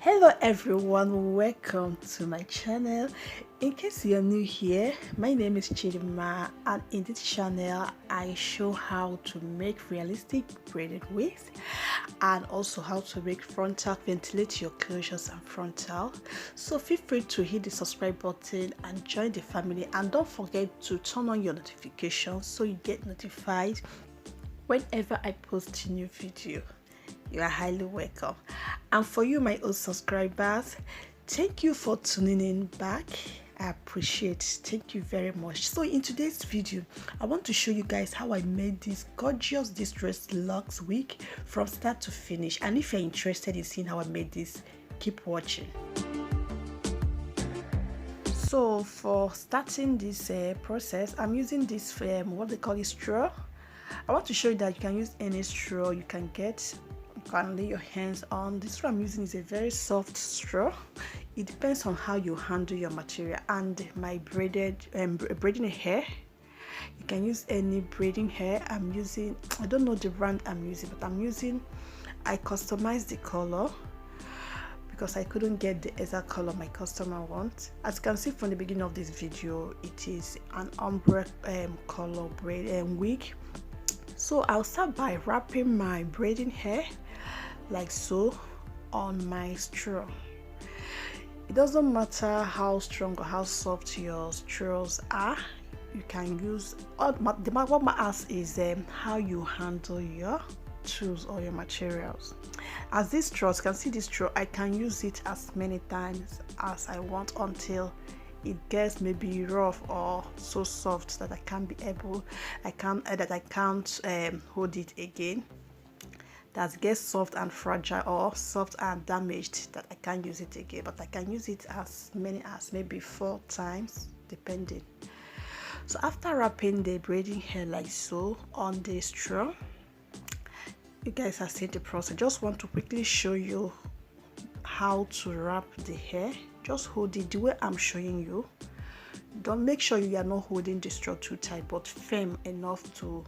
Hello everyone, welcome to my channel. In case you're new here, my name is Chidima, and in this channel I show how to make realistic braided wigs and also how to make frontal, ventilate your closures and frontal. So feel free to hit the subscribe button and join the family, and don't forget to turn on your notifications so you get notified whenever I post a new video. You are highly welcome. And for you, my old subscribers, thank you for tuning in back. I appreciate it. Thank you very much. So in today's video, I want to show you guys how I made this gorgeous distressed locks wig from start to finish. And if you're interested in seeing how I made this, keep watching. So for starting this process, I'm using this what they call a straw. I want to show you that you can use any straw you can get. You can lay your hands on. This straw I'm using is a very soft straw. It depends on how you handle your material. And my braiding hair, you can use any braiding hair. I'm using, I don't know the brand I'm using, but I customized the color because I couldn't get the exact color my customer wants. As you can see from the beginning of this video, it is an ombre color wig. So I'll start by wrapping my braiding hair like so on my straw. It doesn't matter how strong or how soft your straws are, you can use what matters is how you handle your tools or your materials. As these straws, you can see this straw, I can use it as many times as I want until it gets maybe rough or so soft that I can't hold it again. That gets soft and fragile or soft and damaged that I can't use it again, but I can use it as many as maybe 4 times depending. So after wrapping the braiding hair like so on the straw, you guys have seen the process. Just want to quickly show you how to wrap the hair. Just hold it the way I'm showing you. Don't make sure you are not holding the straw too tight, but firm enough so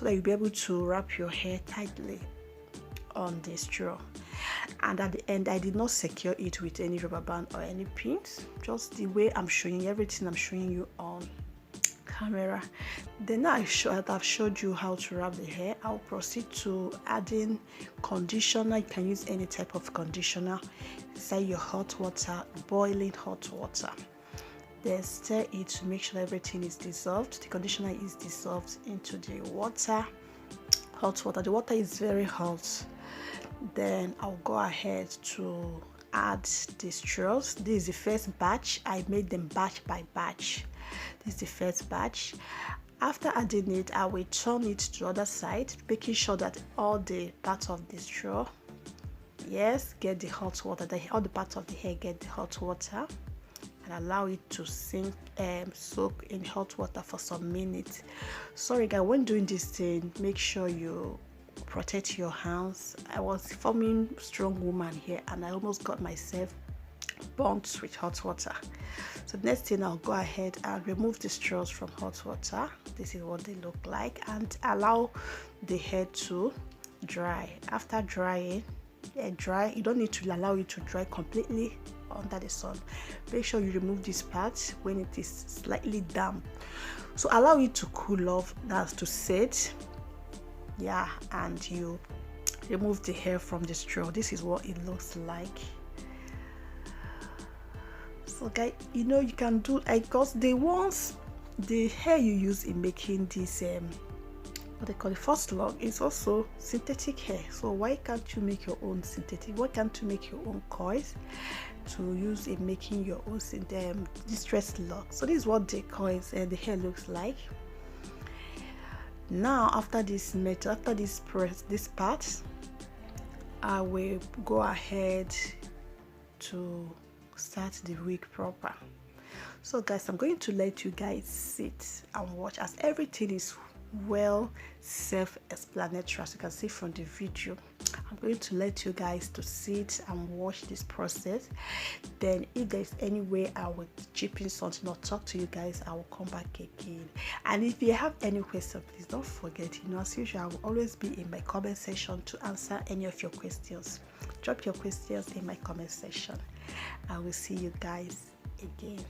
that you'll be able to wrap your hair tightly on the straw. And at the end, I did not secure it with any rubber band or any pins, just the way I'm showing you, everything I'm showing you on camera. Then I've showed you how to wrap the hair. I'll proceed to adding conditioner. You can use any type of conditioner inside your hot water, boiling hot water. Then stir it to make sure everything is dissolved. The conditioner is dissolved into the water, hot water. The water is very hot. Then I'll go ahead to add the straws. This is the first batch. I made them batch by batch. This is the first batch. After adding it, I will turn it to the other side, making sure that all the parts of the straw, yes, get the hot water. All the parts of the hair get the hot water, and allow it to soak in hot water for some minutes. Sorry guys, when doing this thing, make sure you protect your hands. I was forming strong woman here and I almost got myself burnt with hot water. So the next thing, I'll go ahead and remove the straws from hot water. This is what they look like, and allow the hair to dry. After drying, you don't need to allow it to dry completely under the sun. Make sure you remove this part when it is slightly damp. So allow it to cool off, that's to set. Yeah, and you remove the hair from the straw. This is what it looks like. So guys, you can do, because the hair you use in making this what they call the first lock is also synthetic hair. So why can't you make your own synthetic? Why can't you make your own coils to use in making your own distressed lock? So this is what the coils and the hair looks like. Now after this method, after this part, I will go ahead to start the wig proper. So guys, I'm going to let you guys sit and watch as everything is well self-explanatory, as you can see from the video. I'm going to let you guys to sit and watch this process. Then if there's any way I will chip in something or talk to you guys, I will come back again. And if you have any question, please don't forget, as usual, I will always be in my comment section to answer any of your questions. Drop your questions in my comment section. I will see you guys again.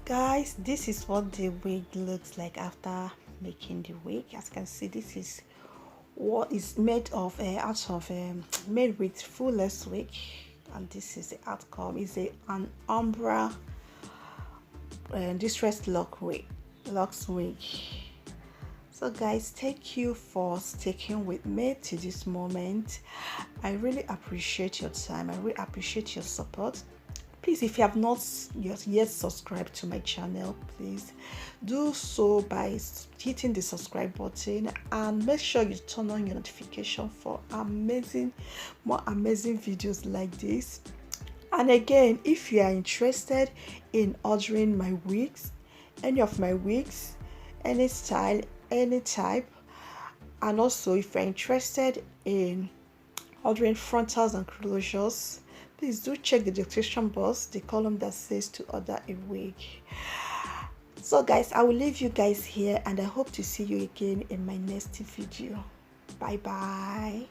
Guys, this is what the wig looks like after making the wig. As you can see, this is what is made of made with fullest wig, and this is the outcome. Is an umbra distressed locks wig. So guys, thank you for sticking with me to this moment. I really appreciate your time. I really appreciate your support. Please, if you have not yet subscribed to my channel, please do so by hitting the subscribe button, and make sure you turn on your notification for more amazing videos like this. And again, if you are interested in ordering my wigs, any of my wigs, any style, any type, and also if you're interested in ordering frontals and closures, please do check the description box, the column that says to order a wig. So guys, I will leave you guys here, and I hope to see you again in my next video. Bye bye.